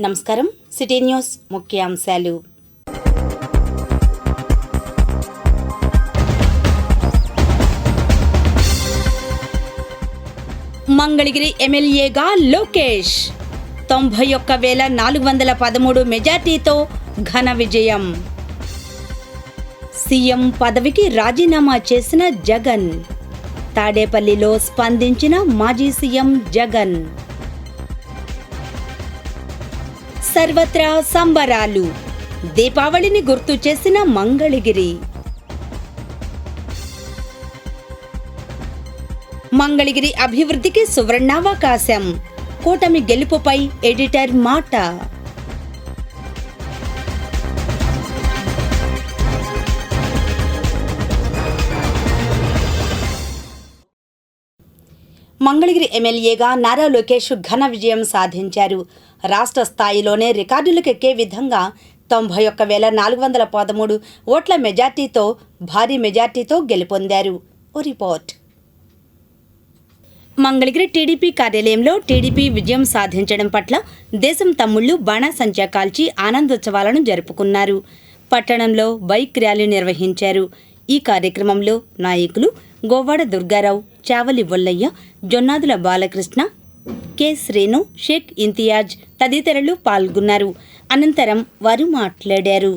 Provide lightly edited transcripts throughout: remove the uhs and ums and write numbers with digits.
నమస్కారం. City news ముఖ్యాంశాలు. మంగళగిరి ఎమ్మెల్యేగా లోకేష్ 91,413 మెజార్టీతో ఘన విజయం. సీఎం పదవికి రాజీనామా చేసిన జగన్. తాడేపల్లిలో స్పందించిన మాజీ సీఎం జగన్. సర్వత్రా సంబరాలు. దీపావళిని గుర్తు చేసిన మంగళగిరి. మంగళగిరి అభివృద్ధికి సువర్ణావకాశం. కూటమి గెలుపుపై ఎడిటర్ మాట. మంగళగిరి ఎమ్మెల్యేగా నారా లోకేష్ ఘన విజయం సాధించారు. రాష్ట్ర స్థాయిలోనే రికార్డులకెక్కే విధంగా 91,413 ఓట్ల మెజార్టీతో భారీ మెజార్టీతో గెలుపొందారు. ఓ రిపోర్ట్. మంగళగిరి టీడీపీ కార్యాలయంలో టీడీపీ విజయం సాధించడం పట్ల దేశం తమ్ముళ్లు బాణాసంచా కాల్చి ఆనందోత్సవాలను జరుపుకున్నారు. పట్టణంలో బైక్ ర్యాలీ నిర్వహించారు. ఈ కార్యక్రమంలో నాయకులు గోవాడ దుర్గారావు, చావలి వల్లయ్య, జొన్నాదుల బాలకృష్ణ, కె శ్రీను, షేక్ ఇంతియాజ్ తదితరులు పాల్గొన్నారు. అనంతరం వారు మాట్లాడారు.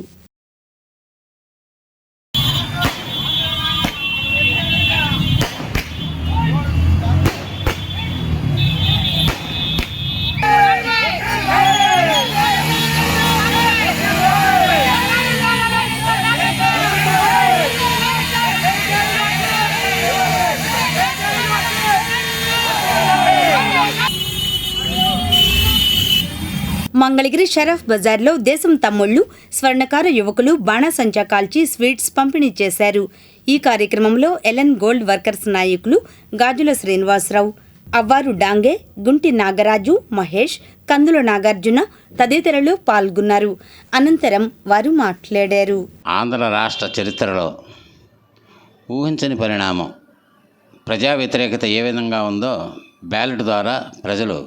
మంగళగిరి షరఫ్ బజార్లో దేశం తమ్ముళ్లు, స్వర్ణకార యువకులు బాణాసంచా కాల్చి స్వీట్స్ పంపిణీ చేశారు. ఈ కార్యక్రమంలో ఎల్ఎన్ గోల్డ్ వర్కర్స్ నాయకులు గాజుల శ్రీనివాసరావు, అవ్వారు డాంగే, గుంటి నాగరాజు, మహేష్, కందుల నాగార్జున తదితరులు పాల్గొన్నారు. అనంతరం వారు మాట్లాడారు. ఆంధ్ర రాష్ట్ర చరిత్రలో ఊహించని పరిణామం. ప్రజా వ్యతిరేకత ఏ విధంగా ఉందో బ్యాలెట్ ద్వారా ప్రజలు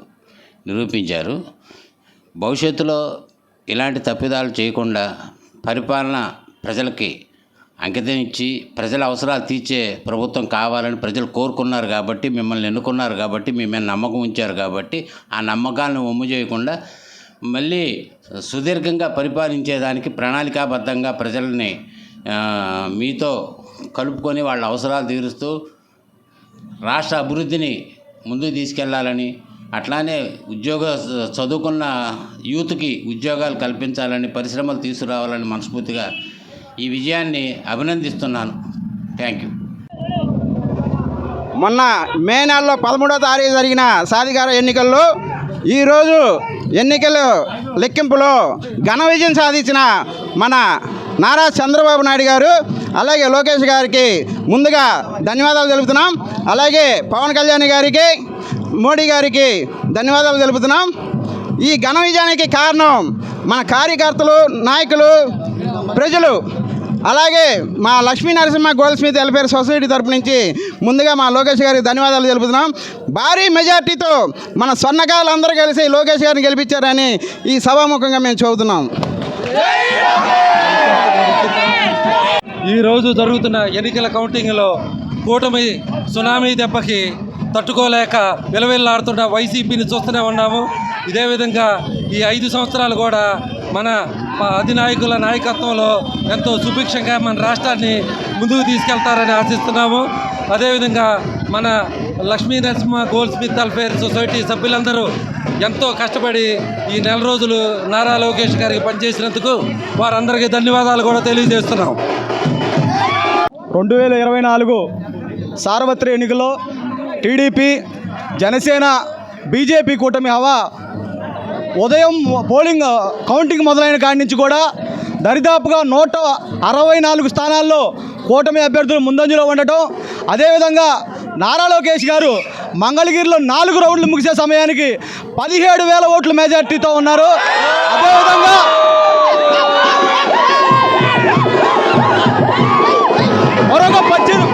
నిరూపించారు. భవిష్యత్తులో ఇలాంటి తప్పిదాలు చేయకుండా పరిపాలన ప్రజలకి అంకితం ఇచ్చి ప్రజల అవసరాలు తీర్చే ప్రభుత్వం కావాలని ప్రజలు కోరుకున్నారు కాబట్టి, మిమ్మల్ని ఎన్నుకున్నారు కాబట్టి, మీ మీద నమ్మకం ఉంచారు కాబట్టి, ఆ నమ్మకాలను ఒమ్ము చేయకుండా మళ్ళీ సుదీర్ఘంగా పరిపాలించేదానికి ప్రణాళికాబద్ధంగా ప్రజల్ని మీతో కలుపుకొని వాళ్ళ అవసరాలు తీరుస్తూ రాష్ట్ర అభివృద్ధిని ముందుకు తీసుకెళ్లాలని, అట్లానే చదువుకున్న యూత్కి ఉద్యోగాలు కల్పించాలని, పరిశ్రమలు తీసుకురావాలని మనస్ఫూర్తిగా ఈ విజయాన్ని అభినందిస్తున్నాను. Thank you. మొన్న మే నెలలో 13వ తారీఖు జరిగిన సాధికార ఎన్నికల్లో ఈరోజు ఎన్నికల లెక్కింపులో ఘన విజయం సాధించిన మన నారా చంద్రబాబు నాయుడు గారు, అలాగే లోకేష్ గారికి ముందుగా ధన్యవాదాలు తెలుపుతున్నాం. అలాగే పవన్ కళ్యాణ్ గారికి, మోడీ గారికి ధన్యవాదాలు తెలుపుతున్నాం. ఈ ఘన విజయానికి కారణం మన కార్యకర్తలు, నాయకులు, ప్రజలు. అలాగే మా Lakshmi Narasimha gold Smith welfare society తరపు నుంచి ముందుగా మా లోకేష్ గారికి ధన్యవాదాలు తెలుపుతున్నాం. భారీ మెజార్టీతో మన స్వర్ణకారులు అందరూ కలిసి లోకేష్ గారిని గెలిపించారని ఈ సభాముఖంగా మేము చెబుతున్నాం. ఈరోజు జరుగుతున్న ఎన్నికల కౌంటింగ్లో కూటమి సునామీ దెబ్బకి తట్టుకోలేక విలవిల్లాడుతున్న వైసీపీని చూస్తూనే ఉన్నాము. ఇదే విధంగా ఈ 5 సంవత్సరాలు కూడా మన అధినాయకుల నాయకత్వంలో ఎంతో సుభిక్షంగా మన రాష్ట్రాన్ని ముందుకు తీసుకెళ్తారని ఆశిస్తున్నాము. అదేవిధంగా మన Lakshmi Narasimha gold Smith welfare society సభ్యులందరూ ఎంతో కష్టపడి ఈ నెల రోజులు నారా లోకేష్ గారికి పనిచేసినందుకు వారందరికీ ధన్యవాదాలు కూడా తెలియజేస్తున్నాం. 2024 సార్వత్రిక ఎన్నికల్లో టీడీపీ, జనసేన, బీజేపీ కూటమి హవా ఉదయం పోలింగ్ కౌంటింగ్ మొదలైన కాడి నుంచి కూడా దరిదాపుగా 164 స్థానాల్లో కూటమి అభ్యర్థులు ముందంజలో ఉండటం, అదేవిధంగా నారా లోకేష్ గారు మంగళగిరిలో 4 రౌండ్లు ముగిసే సమయానికి 17,000 ఓట్ల మెజార్టీతో ఉన్నారు. అదేవిధంగా మరొక 18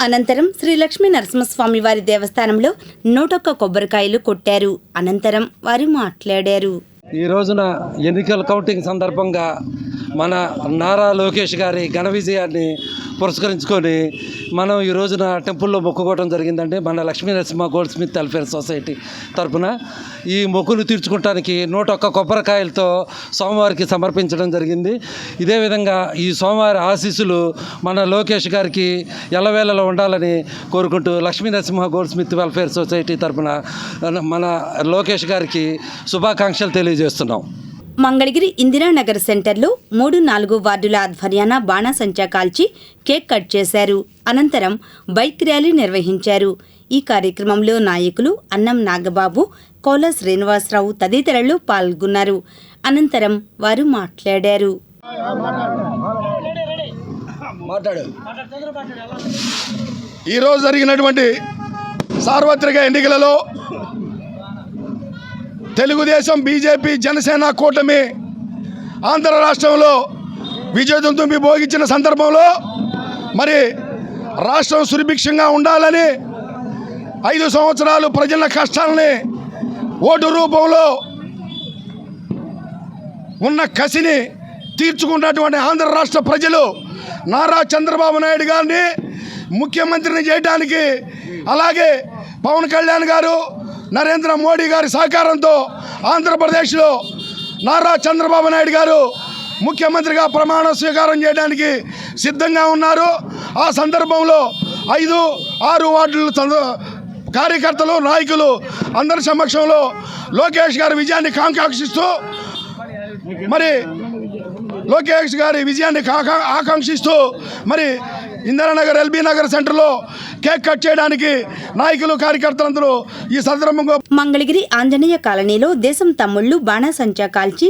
అనంతరం శ్రీ లక్ష్మీ నరసింహస్వామి వారి దేవస్థానంలో 101 కొబ్బరికాయలు కొట్టారు. అనంతరం వారు మాట్లాడారు. ఈ రోజున ఎన్నికల కౌంటింగ్ సందర్భంగా మన నారా లోకేష్ గారి ఘన విజయాన్ని పురస్కరించుకొని మనం ఈ రోజున టెంపుల్లో మొక్కుకోవడం జరిగిందండి. మన Lakshmi Narasimha gold Smith welfare society తరఫున ఈ మొక్కును తీర్చుకోవడానికి 101 కొబ్బరికాయలతో సోమవారికి సమర్పించడం జరిగింది. ఇదే విధంగా ఈ సోమవారి ఆశీస్సులు మన లోకేష్ గారికి ఎల్లవేళలో ఉండాలని కోరుకుంటూ Lakshmi Narasimha gold Smith welfare society తరఫున మన లోకేష్ గారికి శుభాకాంక్షలు తెలియజేస్తున్నాం. మంగళగిరి ఇందిరానగర్ సెంటర్లో 3-4 వార్డుల ఆధ్వర్యాన బాణాసంచా కాల్చి కేక్ కట్ చేశారు. అనంతరం బైక్ ర్యాలీ నిర్వహించారు. ఈ కార్యక్రమంలో నాయకులు అన్నం నాగబాబు, కోల శ్రీనివాసరావు తదితరులు పాల్గొన్నారు. అనంతరం వారు మాట్లాడారు. ఈరోజు జరిగినటువంటి సార్వత్రిక ఎన్నికలలో తెలుగుదేశం, బీజేపీ, జనసేన కూటమి ఆంధ్ర రాష్ట్రంలో విజయం తుంపి భోగించిన సందర్భంలో మరి రాష్ట్రం సుభిక్షంగా ఉండాలని 5 సంవత్సరాలు ప్రజల కష్టాలని ఓటు రూపంలో ఉన్న కసిని తీర్చుకున్నటువంటి ఆంధ్ర రాష్ట్ర ప్రజలు నారా చంద్రబాబు నాయుడు గారిని ముఖ్యమంత్రిని చేయడానికి, అలాగే పవన్ కళ్యాణ్ గారు, నరేంద్ర మోడీ గారి సహకారంతో ఆంధ్రప్రదేశ్లో నారా చంద్రబాబు నాయుడు గారు ముఖ్యమంత్రిగా ప్రమాణ స్వీకారం చేయడానికి సిద్ధంగా ఉన్నారు. ఆ సందర్భంలో 5-6 వార్డుల కార్యకర్తలు, నాయకులు అందరి సమక్షంలో లోకేష్ గారి విజయాన్ని ఆకాంక్షిస్తూ మరి ఇందిరానగర్, ఎల్బీ నగర్ సెంటర్లో కేక్ కట్ చేయడానికి నాయకులు, కార్యకర్తలందరూ ఈ సందర్భంగా మంగళగిరి ఆంజనేయ కాలనీలో దేశం తమ్ముళ్లు బాణాసంచా కాల్చి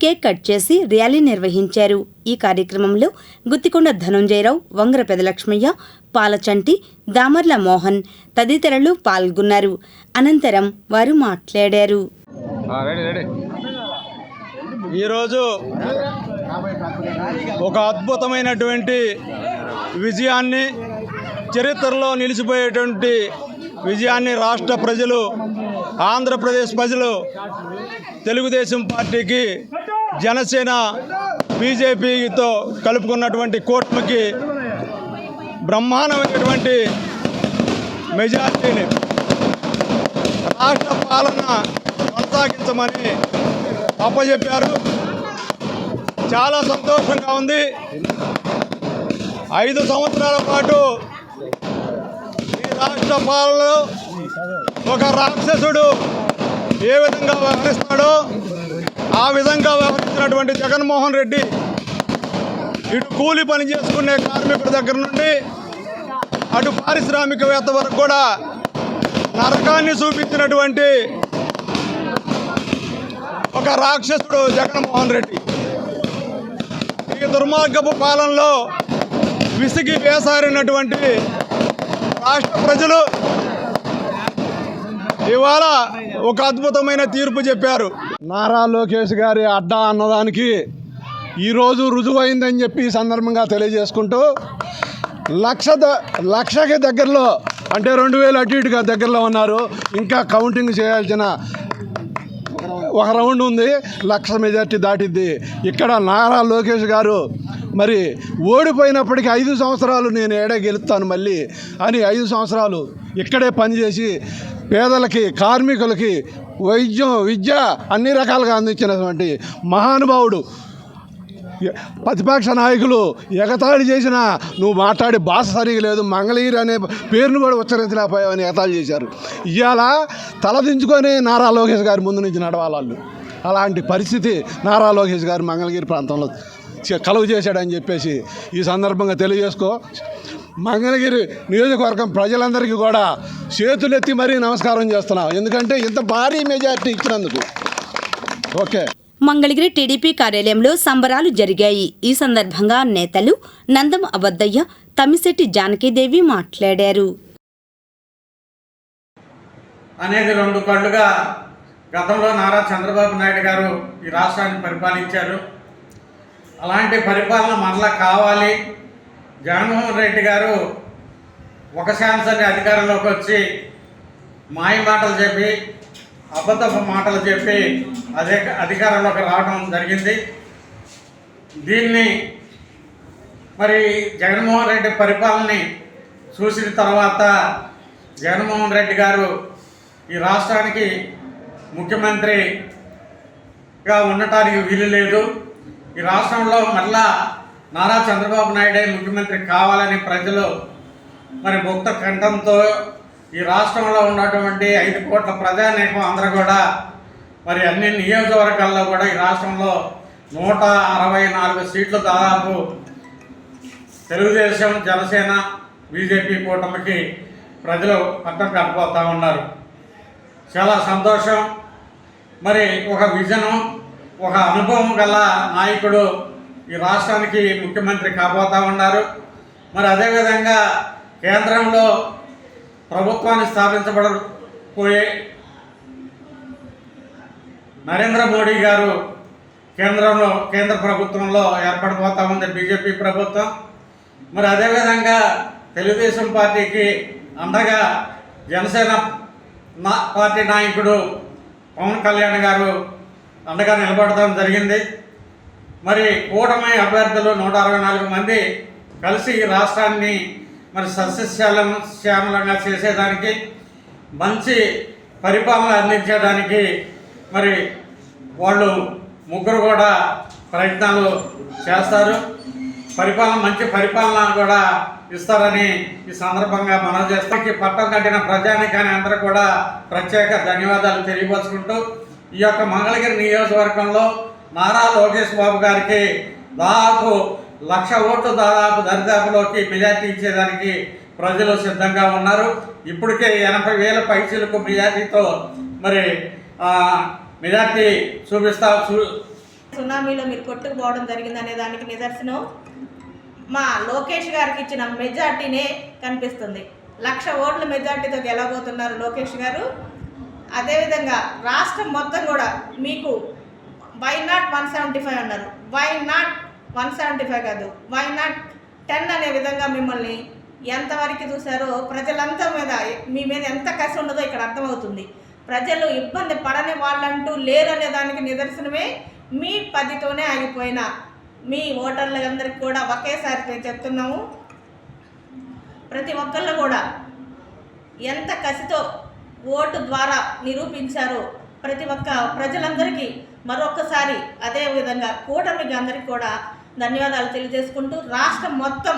కేక్ కట్ చేసి ర్యాలీ నిర్వహించారు. ఈ కార్యక్రమంలో గుత్తికొండ ధనుంజయరావు, వంగర పెదలక్ష్మయ్య, పాలచంటి, దామర్ల మోహన్ తదితరులు పాల్గొన్నారు. అనంతరం వారు మాట్లాడారు. ఈరోజు ఒక అద్భుతమైనటువంటి విజయాన్ని, చరిత్రలో నిలిచిపోయేటువంటి విజయాన్ని రాష్ట్ర ప్రజలు, ఆంధ్రప్రదేశ్ ప్రజలు తెలుగుదేశం పార్టీకి, జనసేన, బీజేపీతో కలుపుకున్నటువంటి కూటమికి బ్రహ్మాండమైనటువంటి మెజార్టీని రాష్ట్ర పాలన కొనసాగించమని అప్పచెప్పారు. చాలా సంతోషంగా ఉంది. 5 సంవత్సరాల పాటు ఈ రాష్ట్ర పాలనలో ఒక రాక్షసుడు ఏ విధంగా వ్యవహరిస్తాడో ఆ విధంగా వ్యవహరించినటువంటి జగన్మోహన్ రెడ్డి ఇటు కూలి పని చేసుకునే కార్మికుడి దగ్గర నుండి అటు పారిశ్రామికవేత్త వరకు కూడా నరకాన్ని చూపించినటువంటి ఒక రాక్షసుడు జగన్మోహన్ రెడ్డి. ఈ దుర్మార్గపు పాలనలో విసిగి వేసారినటువంటి రాష్ట్ర ప్రజలు ఇవాళ ఒక అద్భుతమైన తీర్పు చెప్పారు. నారా లోకేష్ గారి అడ్డా అన్నదానికి ఈరోజు రుజువైందని చెప్పి ఈ సందర్భంగా తెలియజేసుకుంటూ లక్షకి దగ్గరలో, అంటే 2000 అటు ఇటుగా దగ్గరలో ఉన్నారు. ఇంకా కౌంటింగ్ చేయాల్సిన ఒక రౌండ్ ఉంది. 1,00,000 మెజార్టీ దాటిద్ది. ఇక్కడ నారా లోకేష్ గారు మరి ఓడిపోయినప్పటికీ 5 సంవత్సరాలు నేను ఏడే గెలుస్తాను మళ్ళీ అని 5 సంవత్సరాలు ఇక్కడే పనిచేసి పేదలకి, కార్మికులకి వైద్యం, విద్య అన్ని రకాలుగా అందించినటువంటి మహానుభావుడు. ప్రతిపక్ష నాయకులు ఎగతాళి చేసినా నువ్వు మాట్లాడే భాష సరిగా లేదు, మంగళగిరి అనే పేరును కూడా ఉచ్చరించలేకపోయావని ఎగతాళి చేశారు. ఇవాళ తలదించుకొని నారా లోకేష్ గారి ముందు నుంచి నడవాలి. అలాంటి పరిస్థితి నారా లోకేష్ గారు మంగళగిరి ప్రాంతంలో కలుగు చేశాడని చెప్పేసి ఈ సందర్భంగా తెలియజేసుకో. మంగళగిరి నియోజకవర్గం ప్రజలందరికీ కూడా చేతులెత్తి మరీ నమస్కారం చేస్తున్నాం, ఎందుకంటే ఇంత భారీ మెజార్టీ ఇచ్చినందుకు. ఓకే. మంగళగిరి టీడీపీ కార్యాలయంలో సంబరాలు జరిగాయి. ఈ సందర్భంగా నేతలు నందం అబద్దయ్య, తమ్మిశెట్టి జానకీదేవి మాట్లాడారు. అనేది 2 కళ్ళుగా గతంలో నారా చంద్రబాబు నాయుడు గారు ఈ రాష్ట్రాన్ని పరిపాలించారు. అలాంటి పరిపాలన మరలా కావాలి, జగన్మోహన్ రెడ్డి గారు ఒక ఛాన్స్ని అధికారంలోకి వచ్చి మాయ మాటలు చెప్పి అబద్ధపు మాటలు చెప్పి అధికారంలోకి రావడం జరిగింది. దీన్ని మరి జగన్మోహన్ రెడ్డి పరిపాలనని చూసిన తర్వాత జగన్మోహన్ రెడ్డి గారు ఈ రాష్ట్రానికి ముఖ్యమంత్రిగా ఉండటానికి వీలు లేదు. ఈ రాష్ట్రంలో మళ్ళా నారా చంద్రబాబు నాయుడే ముఖ్యమంత్రి కావాలని ప్రజలు మరి ముక్త కంఠంతో ఈ రాష్ట్రంలో ఉన్నటువంటి 5 కోట్ల ప్రజానీకం అందరూ కూడా మరి అన్ని నియోజకవర్గాల్లో కూడా ఈ రాష్ట్రంలో 164 సీట్లు దాదాపు తెలుగుదేశం, జనసేన, బీజేపీ కూటమికి ప్రజలు పట్టం కట్టిపోతూ ఉన్నారు. చాలా సంతోషం. మరి ఒక విజను, ఒక అనుభవం గల నాయకుడు ఈ రాష్ట్రానికి ముఖ్యమంత్రి కాబోతూ ఉన్నారు. మరి అదేవిధంగా కేంద్రంలో ప్రభుత్వాన్ని స్థాపించబడబోయే నరేంద్ర మోడీ గారు కేంద్ర ప్రభుత్వంలో ఏర్పడిపోతూ ఉంది బీజేపీ ప్రభుత్వం. మరి అదేవిధంగా తెలుగుదేశం పార్టీకి అండగా జనసేన పార్టీ నాయకుడు పవన్ కళ్యాణ్ గారు అండగా నిలబడటం జరిగింది. మరి కూటమి అభ్యర్థులు 164 మంది కలిసి ఈ రాష్ట్రాన్ని మరి సస్యశ్యామలంగా చేసేదానికి, మంచి పరిపాలన అందించడానికి మరి వాళ్ళు ముగ్గురు కూడా ప్రయత్నాలు చేస్తారు. మంచి పరిపాలన కూడా ఇస్తారని ఈ సందర్భంగా మనం చేస్తానికి పట్టం కట్టిన ప్రజానికాన్ని అందరూ కూడా ప్రత్యేక ధన్యవాదాలు తెలియపరుచుకుంటూ ఈ యొక్క మంగళగిరి నియోజకవర్గంలో నారా లోకేష్ బాబు గారికి దాదాపు 1,00,000 ఓట్లు దాదాపు దరిదాపులోకి మెజార్టీ ఇచ్చేదానికి ప్రజలు సిద్ధంగా ఉన్నారు. ఇప్పటికే 80,000 పైసలకు మెజార్టీతో మరి మెజార్టీ సునామీలో మీరు కొట్టుకుపోవడం జరిగిందనే దానికి నిదర్శనం మా లోకేష్ గారికి ఇచ్చిన మెజార్టీనే కనిపిస్తుంది. 1,00,000 ఓట్ల మెజార్టీతో గెలవబోతున్నారు లోకేష్ గారు. అదేవిధంగా రాష్ట్రం మొత్తం కూడా మీకు వై నాట్ 175 అన్నారు. వై నాట్ 175 కాదు, వై నాట్ 10 అనే విధంగా మిమ్మల్ని ఎంతవరకు చూసారో ప్రజలంతా మీ మీద ఎంత కసి ఉండదో ఇక్కడ అర్థమవుతుంది. ప్రజలు ఇబ్బంది పడని వాళ్ళంటూ లేరనే దానికి నిదర్శనమే మీ 10తోనే ఆగిపోయిన మీ ఓటర్లందరికీ కూడా ఒకేసారి చెప్తున్నాము. ప్రతి ఒక్కళ్ళు కూడా ఎంత కసితో ఓటు ద్వారా నిరూపించారో ప్రతి ఒక్క ప్రజలందరికీ మరొక్కసారి అదేవిధంగా కూటమికి అందరికీ కూడా ధన్యవాదాలు తెలియజేసుకుంటూ రాష్ట్రం మొత్తం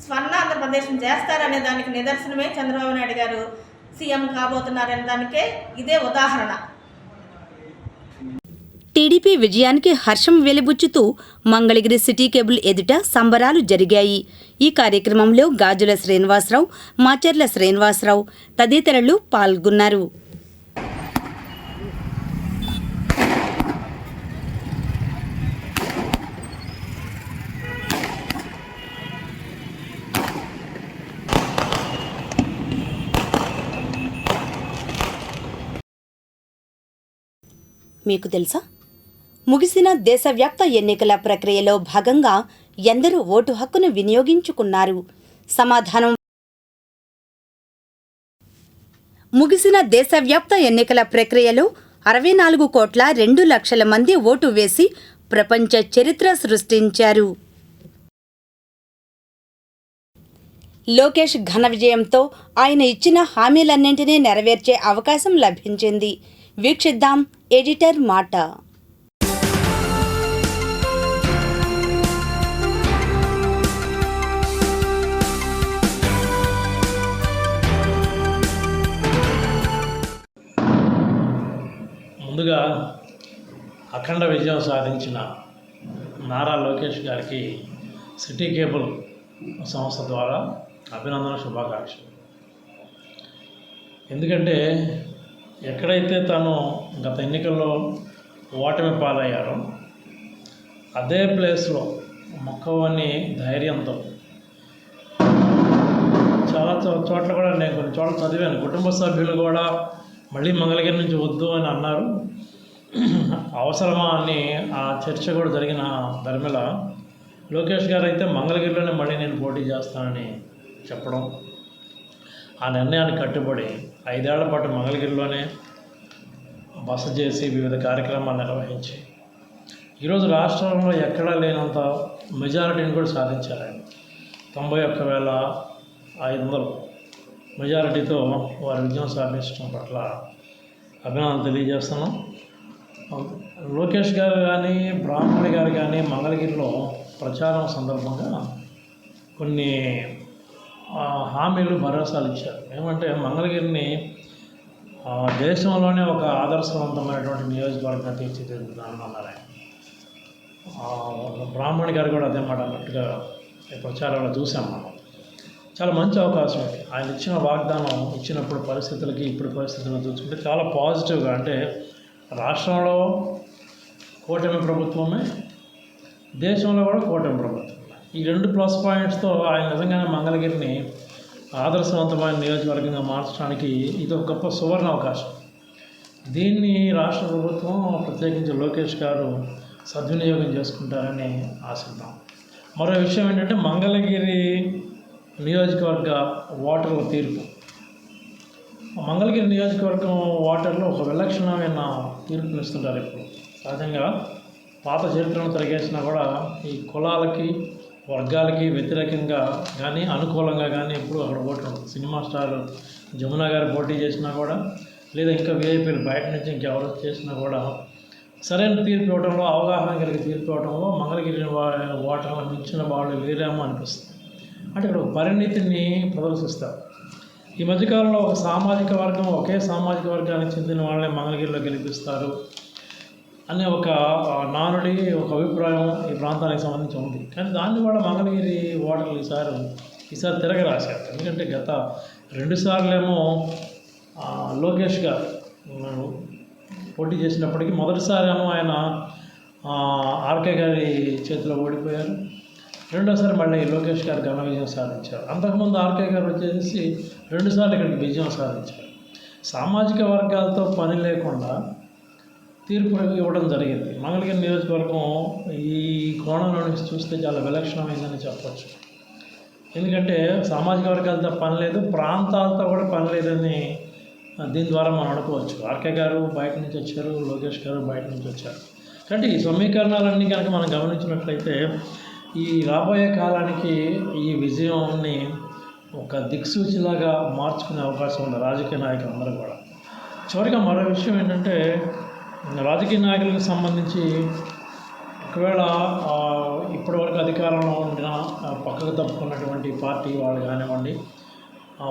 స్వర్ణాంధ్రప్రదేశం చేస్తారనే దానికి నిదర్శనమే చంద్రబాబు నాయుడు గారు సీఎం కాబోతున్నారనే దానికే ఇదే ఉదాహరణ. టీడీపీ విజయానికి హర్షం వెలిబుచ్చుతూ మంగళగిరి సిటీ కేబుల్ ఎదుట సంబరాలు జరిగాయి. ఈ కార్యక్రమంలో గాజుల శ్రీనివాసరావు, మాచర్ల శ్రీనివాసరావు తదితరులు పాల్గొన్నారు. మీకు తెలుసా, ముగిసిన దేశవ్యాప్త ఎన్నికల ప్రక్రియలో భాగంగా ఎందరూ ఓటు హక్కును వినియోగించుకున్నారు? సమాధానం: ముగిసిన దేశవ్యాప్త ఎన్నికల ప్రక్రియలో 64,02,00,000 మంది ఓటు వేసి ప్రపంచ చరిత్ర సృష్టించారు. లోకేష్ ఘన విజయంతో ఆయన ఇచ్చిన హామీలన్నింటినీ నెరవేర్చే అవకాశం లభించింది. వీక్షిద్దాం ఎడిటర్ మాట. ముందుగా అఖండ విజయం సాధించిన నారా లోకేష్ గారికి సిటీ కేబుల్ సంస్థ ద్వారా అభినందన శుభాకాంక్షలు. ఎందుకంటే ఎక్కడైతే తాను గత ఎన్నికల్లో ఓటమి పాలయ్యారో అదే ప్లేస్లో మొక్కవని ధైర్యంతో చాలా చోట్ల కూడా నేను కొన్ని చోట్ల చదివాను. కుటుంబ సభ్యులు కూడా మళ్ళీ మంగళగిరి నుంచి వద్దు అని అన్నారు. అవసరమా అని ఆ చర్చ కూడా జరిగిన ధర్మిల లోకేష్ గారు అయితే మంగళగిరిలోనే మళ్ళీ నేను పోటీ చేస్తానని చెప్పడం, ఆ నిర్ణయానికి కట్టుబడి 5 ఏళ్ల పాటు మంగళగిరిలోనే బస చేసి వివిధ కార్యక్రమాలు నిర్వహించి ఈరోజు రాష్ట్రంలో ఎక్కడా లేనంత మెజారిటీని కూడా సాధించారు ఆయన. 91,500 మెజారిటీతో వారి విజయం సాధించడం పట్ల అభినందనలు తెలియజేస్తున్నాం. లోకేష్ గారు కానీ బ్రాహ్మణి గారు కానీ మంగళగిరిలో ప్రచారం సందర్భంగా కొన్ని హామీలు భరోసాలు ఇచ్చారు. ఏమంటే మంగళగిరిని దేశంలోనే ఒక ఆదర్శవంతమైనటువంటి నియోజకవర్గంగా తీర్చిదిద్దుతానని అన్నారు ఆయన. బ్రాహ్మణి గారు కూడా అదే మాట అన్నట్టుగా ప్రచారంలో చూసాం మనం. చాలా మంచి అవకాశం ఇది. ఆయన ఇచ్చిన వాగ్దానం ఇచ్చినప్పుడు పరిస్థితులకి ఇప్పుడు పరిస్థితులను చూసుకుంటే చాలా పాజిటివ్గా, అంటే రాష్ట్రంలో కూటమి ప్రభుత్వమే, దేశంలో కూడా కూటమి ప్రభుత్వం. ఈ 2 ప్లస్ పాయింట్స్తో ఆయన నిజంగానే మంగళగిరిని ఆదర్శవంతమైన నియోజకవర్గంగా మార్చడానికి ఇది ఒక గొప్ప సువర్ణ అవకాశం. దీన్ని రాష్ట్ర ప్రభుత్వం, ప్రత్యేకించి లోకేష్ గారు సద్వినియోగం చేసుకుంటారని ఆశిద్దాం. మరో విషయం ఏంటంటే మంగళగిరి నియోజకవర్గ ఓటర్ల తీర్పు. మంగళగిరి నియోజకవర్గం ఓటర్లు ఒక విలక్షణమైన తీర్పుని ఇస్తుంటారు. ఇప్పుడు సహజంగా పాత చరిత్రను తిరిగేసినా కూడా ఈ కులాలకి వర్గాలకి వ్యతిరేకంగా కానీ అనుకూలంగా కానీ ఎప్పుడు అక్కడ ఓట్లు ఉండదు. సినిమా స్టార్ జమునా గారు పోటీ చేసినా కూడా, లేదా ఇంకా వీఐపీలు బయట నుంచి ఇంకెవరు చేసినా కూడా సరైన తీర్పు ఇవ్వడంలో, అవగాహన కలిగి తీర్పు ఇవ్వడంలో మంగళగిరి ఓటర్లు మించిన వాళ్ళు లేరేమో అనిపిస్తుంది. అంటే ఇక్కడ ఒక పరిణితిని ప్రదర్శిస్తారు. ఈ మధ్యకాలంలో ఒక సామాజిక వర్గం, ఒకే సామాజిక వర్గానికి చెందిన వాళ్ళని మంగళగిరిలో గెలిపిస్తారు అనే ఒక నానుడి, ఒక అభిప్రాయం ఈ ప్రాంతానికి సంబంధించి ఉంది. కానీ దాన్ని కూడా మంగళగిరి ఓటర్లు ఈసారి తిరగరాశారు. ఎందుకంటే గత 2 సార్లేమో లోకేష్ గారు పోటీ చేసినప్పటికీ మొదటిసారి ఏమో ఆయన ఆర్కే గారి చేతిలో ఓడిపోయారు. రెండోసారి మళ్ళీ లోకేష్ గారు ఘన విజయం సాధించారు. అంతకుముందు ఆర్కే గారు వచ్చేసి 2 సార్లు ఇక్కడికి విజయం సాధించారు. సామాజిక వర్గాలతో పని లేకుండా తీర్పు ఇవ్వడం జరిగింది. మంగళగిరి నియోజకవర్గం ఈ కోణంలో నుంచి చూస్తే చాలా విలక్షణమైందని చెప్పచ్చు. ఎందుకంటే సామాజిక వర్గాలతో పని లేదు, ప్రాంతాలతో కూడా పని లేదని దీని ద్వారా మనం అనుకోవచ్చు. ఆర్కే గారు బయట నుంచి వచ్చారు, లోకేష్ గారు బయట నుంచి వచ్చారు. కాబట్టి ఈ సమీకరణాలన్నీ కనుక మనం గమనించినట్లయితే ఈ రాబోయే కాలానికి ఈ విజయాన్ని ఒక దిక్సూచిలాగా మార్చుకునే అవకాశం ఉంది రాజకీయ నాయకులందరూ కూడా. చివరిగా మరో విషయం ఏంటంటే, రాజకీయ నాయకులకు సంబంధించి ఒకవేళ ఇప్పటివరకు అధికారంలో ఉండిన పక్కకు తప్పుకున్నటువంటి పార్టీ వాళ్ళు కానివ్వండి,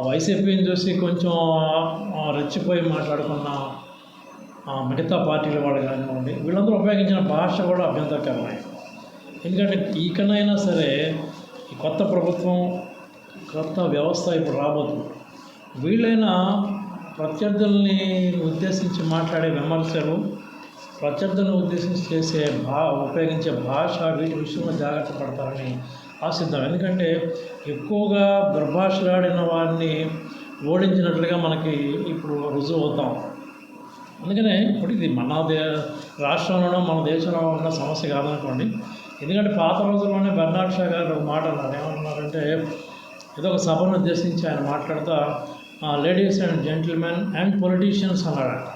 వైసీపీని చూసి కొంచెం రెచ్చిపోయి మాట్లాడుకున్న మిగతా పార్టీల వాళ్ళు కానివ్వండి, వీళ్ళందరూ ఉపయోగించిన భాష కూడా అభ్యంతరకరమే. ఎందుకంటే ఇకనైనా సరే ఈ కొత్త ప్రభుత్వం, కొత్త వ్యవస్థ ఇప్పుడు రాబోతుంది. వీళ్ళైనా ప్రత్యర్థుల్ని ఉద్దేశించి మాట్లాడే విమర్శలు, ప్రత్యర్థులను ఉద్దేశించి చేసే ఉపయోగించే భాష, వీటి విషయంలో జాగ్రత్త పడతారని ఆశిద్దాం. ఎందుకంటే ఎక్కువగా దుర్భాషలాడిన వారిని ఓడించినట్లుగా మనకి ఇప్పుడు రుజువు అవుతాం. అందుకనే ఇప్పుడు ఇది మన రాష్ట్రంలోనో మన దేశంలో ఉన్న సమస్య కాదనుకోండి. ఎందుకంటే పాత రోజుల్లోనే బెర్నాడ్ షా గారు ఒక మాట అన్నారు. ఏమన్నారంటే, ఏదో ఒక సభను ఉద్దేశించి ఆయన మాట్లాడుతూ ladies and gentlemen and politicians అన్నాడంట.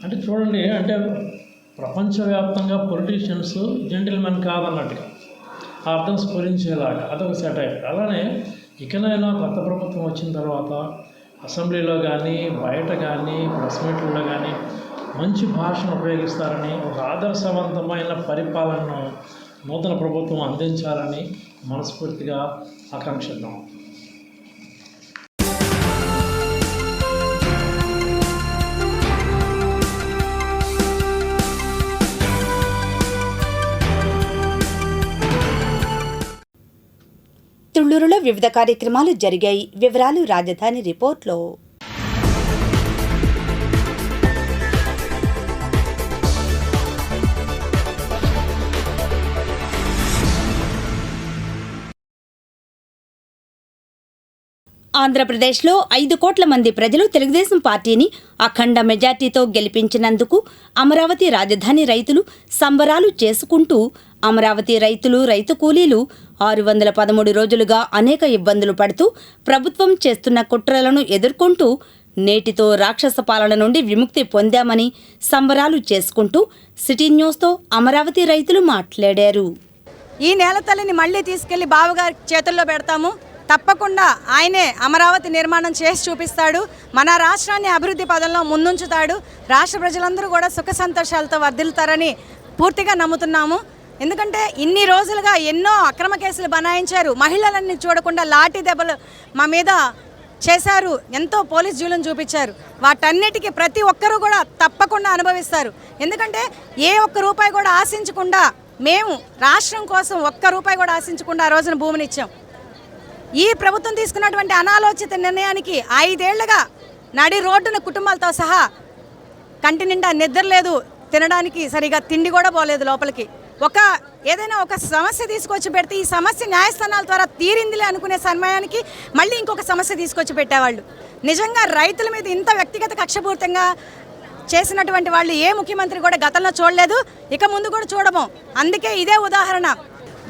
అంటే చూడండి, అంటే ప్రపంచవ్యాప్తంగా పొలిటీషియన్స్ జెంటిల్మెన్ కాదన్నట్టుగా అర్థం స్ఫురించేలాగా అదొక సెటైర్. అలానే ఇకనైనా కొత్త ప్రభుత్వం వచ్చిన తర్వాత అసెంబ్లీలో కానీ, బయట కానీ, ప్రెస్ మీట్లలో కానీ మంచి భాషను ఉపయోగిస్తారని, ఒక ఆదర్శవంతమైన పరిపాలనను నూతన ప్రభుత్వం అందించాలని మనస్ఫూర్తిగా ఆకాంక్షిద్దాం. తుళ్లూరులో వివిధ కార్యక్రమాలు జరిగాయి. వివరాలు రాజధాని రిపోర్ట్లో. ఆంధ్రప్రదేశ్లో 5 కోట్ల మంది ప్రజలు తెలుగుదేశం పార్టీని అఖండ మెజార్టీతో గెలిపించినందుకు అమరావతి రాజధాని రైతులు సంబరాలు చేసుకుంటూ అమరావతి రైతులు, రైతు కూలీలు 613 రోజులుగా అనేక ఇబ్బందులు పడుతూ ప్రభుత్వం చేస్తున్న కుట్రలను ఎదుర్కొంటూ నేటితో రాక్షస పాలన నుండి విముక్తి పొందామని సంబరాలు చేసుకుంటూ సిటీ న్యూస్తో అమరావతి రైతులు మాట్లాడారు. ఈ నేల తల్లిని మళ్ళీ తీసుకెళ్లి బావగారి చేతుల్లో పెడతాము. తప్పకుండా ఆయనే అమరావతి నిర్మాణం చేసి చూపిస్తాడు. మన రాష్ట్రాన్ని అభివృద్ధి పదంలో ముందుంచుతాడు. రాష్ట్ర ప్రజలందరూ కూడా సుఖ సంతోషాలతో వర్ధిల్లుతారని పూర్తిగా నమ్ముతున్నాము. ఎందుకంటే ఇన్ని రోజులుగా ఎన్నో అక్రమ కేసులు బనాయించారు. మహిళలన్నీ చూడకుండా లాఠీ దెబ్బలు మా మీద చేశారు. ఎంతో పోలీస్ జూలను చూపించారు. వాటన్నిటికీ ప్రతి ఒక్కరూ కూడా తప్పకుండా అనుభవిస్తారు. ఎందుకంటే ఏ ఒక్క రూపాయి కూడా ఆశించకుండా మేము రాష్ట్రం కోసం ఒక్క రూపాయి కూడా ఆశించకుండా ఆ రోజున భూమినిచ్చాం. ఈ ప్రభుత్వం తీసుకున్నటువంటి అనాలోచిత నిర్ణయానికి 5 ఏళ్లుగా నడి రోడ్డున కుటుంబాలతో సహా కంటి నిండా నిద్ర లేదు, తినడానికి సరిగా తిండి కూడా పోలేదు లోపలికి. ఏదైనా ఒక సమస్య తీసుకొచ్చి పెడితే ఈ సమస్య న్యాయస్థానాల ద్వారా తీరిందిలే అనుకునే సమయానికి మళ్ళీ ఇంకొక సమస్య తీసుకొచ్చి పెట్టేవాళ్ళు. నిజంగా రైతుల మీద ఇంత వ్యక్తిగత కక్షపూరితంగా చేసినటువంటి వాళ్ళు ఏ ముఖ్యమంత్రి కూడా గతంలో చూడలేదు, ఇక ముందు కూడా చూడము. అందుకే ఇదే ఉదాహరణ.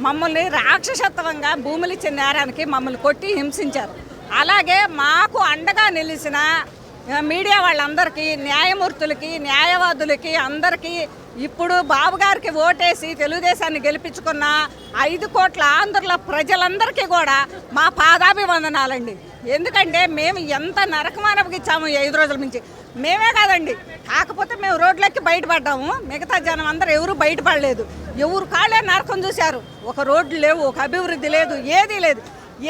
మమ్మల్ని రాక్షసత్వంగా భూములు ఇచ్చే నేరానికి మమ్మల్ని కొట్టి హింసించారు. అలాగే మాకు అండగా నిలిచిన మీడియా వాళ్ళందరికీ, న్యాయమూర్తులకి, న్యాయవాదులకి అందరికీ ఇప్పుడు బాబు గారికి ఓటేసి తెలుగుదేశాన్ని గెలిపించుకున్న 5 కోట్ల ఆంధ్రుల ప్రజలందరికీ కూడా మా పాదాభివందనాలండి. ఎందుకంటే మేము ఎంత నరకం అనుభవించాము 5 రోజుల నుంచి. మేమే కాదండి, కాకపోతే మేము రోడ్లకి బయటపడ్డాము. మిగతా జనం అందరూ ఎవరు బయటపడలేదు. ఎవరు కాళ్ళే నరకం చూశారు. ఒక రోడ్లు లేవు, ఒక అభివృద్ధి లేదు, ఏదీ లేదు.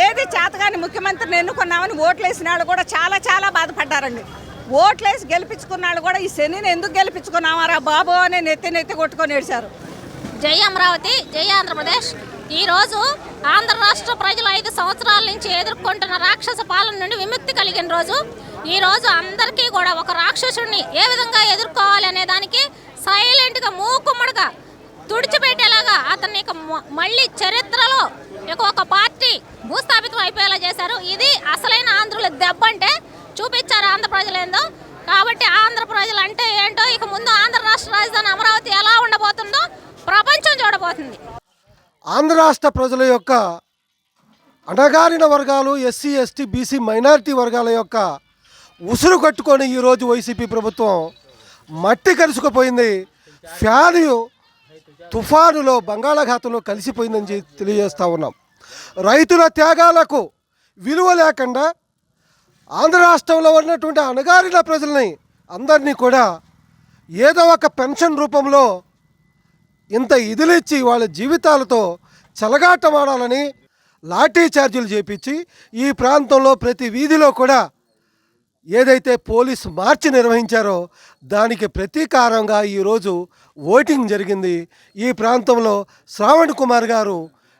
ఏది చేతగాని ముఖ్యమంత్రిని ఎన్నుకున్నామని ఓట్లేసిన వాళ్ళు కూడా చాలా చాలా బాధపడ్డారండి. ఓట్లేసి గెలిపించుకున్న వాళ్ళు కూడా ఈ శనిని ఎందుకు గెలిపించుకున్నామారా బాబు అని నెత్తి కొట్టుకొని ఏడ్చారు. జై అమరావతి, జై ఆంధ్రప్రదేశ్. ఈరోజు ఆంధ్ర రాష్ట్ర ప్రజలు 5 సంవత్సరాల నుంచి ఎదుర్కొంటున్న రాక్షస పాలన నుండి విముక్తి కలిగిన రోజు. ఈరోజు అందరికీ కూడా ఒక రాక్షసుడిని ఏ విధంగా ఎదుర్కోవాలి అనే దానికి సైలెంట్గా మూకుమ్మడిగా తుడిచిపెట్టేలాగా అతన్ని మళ్ళీ చరిత్రలో ఒక పార్టీ భూస్థాపితం అయిపోయేలా చేశారు. ఇది అసలైన ఆంధ్రుల దెబ్బ అంటే చూపించారు ఆంధ్ర ప్రజలేందో. కాబట్టి ఆంధ్ర ప్రజలు అంటే ఏంటో, ఇక ముందు ఆంధ్ర రాష్ట్ర రాజధాని అమరావతి ఎలా ఉండబోతుందో ప్రపంచం చూడబోతుంది. ఆంధ్ర రాష్ట్ర ప్రజల యొక్క అణగారిన వర్గాలు, ఎస్సీ, ఎస్టీ, బీసీ, మైనారిటీ వర్గాల యొక్క ఉసురు కట్టుకొని ఈరోజు వైసీపీ ప్రభుత్వం మట్టి కలుసుకుపోయింది. ఫ్యాను తుఫానులో బంగాళాఖాతంలో కలిసిపోయిందని తెలియజేస్తూ ఉన్నాం. రైతుల త్యాగాలకు విలువ లేకుండా ఆంధ్ర రాష్ట్రంలో ఉన్నటువంటి అణగారిన ప్రజల్ని అందరినీ కూడా ఏదో ఒక పెన్షన్ రూపంలో ఇంత ఇదిలిచ్చి వాళ్ళ జీవితాలతో చెలగాటమాడాలని లాఠీ చార్జీలు చేపించి ఈ ప్రాంతంలో ప్రతి వీధిలో కూడా ఏదైతే పోలీసు మార్చి నిర్వహించారో దానికి ప్రతీకారంగా ఈరోజు ఓటింగ్ జరిగింది. ఈ ప్రాంతంలో శ్రావణ్ కుమార్ గారు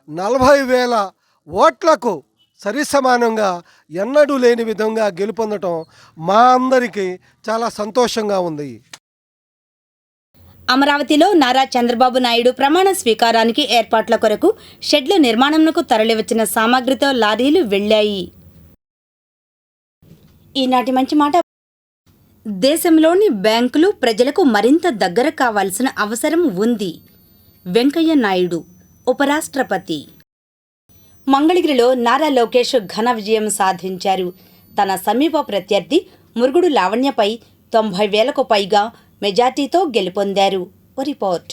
40,000 ఓట్లకు సరిసమానంగా ఎన్నడూ లేని విధంగా గెలుపొందటం మా అందరికీ చాలా సంతోషంగా ఉంది. అమరావతిలో నారా చంద్రబాబు నాయుడు ప్రమాణ స్వీకారానికి ఏర్పాట్ల కొరకు షెడ్ల నిర్మాణంకు తరలివచ్చిన సామాగ్రితో లారీలు వెళ్లాయి. ఈనాటి మంచి మాట. దేశంలోని బ్యాంకులు ప్రజలకు మరింత దగ్గర కావాల్సిన అవసరం ఉంది. వెంకయ్య నాయుడు, ఉపరాష్ట్రపతి. మంగళగిరిలో నారా లోకేష్ ఘన విజయం సాధించారు. తన సమీప ప్రత్యర్థి మురుగుడు లావణ్యపై 90,000కు పైగా మెజార్టీతో గెలుపొందారు. రిపోర్ట్.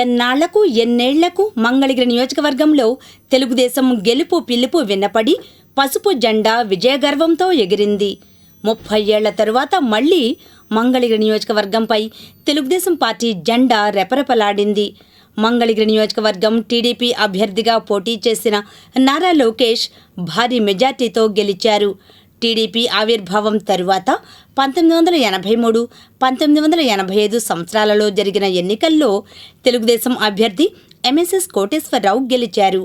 ఎన్నాళ్లకు ఎన్నేళ్లకు మంగళగిరి నియోజకవర్గంలో తెలుగుదేశం గెలుపు పిలుపు విన్నపడి పసుపు జెండా విజయగర్వంతో ఎగిరింది. 30 ఏళ్ల తరువాత మళ్లీ మంగళగిరి నియోజకవర్గంపై తెలుగుదేశం పార్టీ జెండా రెపరెపలాడింది. మంగళగిరి నియోజకవర్గం టీడీపీ అభ్యర్థిగా పోటీ చేసిన నారా లోకేష్ భారీ మెజార్టీతో గెలిచారు. టీడీపీ ఆవిర్భావం తరువాత 1983, 1985 సంవత్సరాలలో జరిగిన ఎన్నికల్లో తెలుగుదేశం అభ్యర్థి ఎంఎస్ఎస్ కోటేశ్వరరావు గెలిచారు.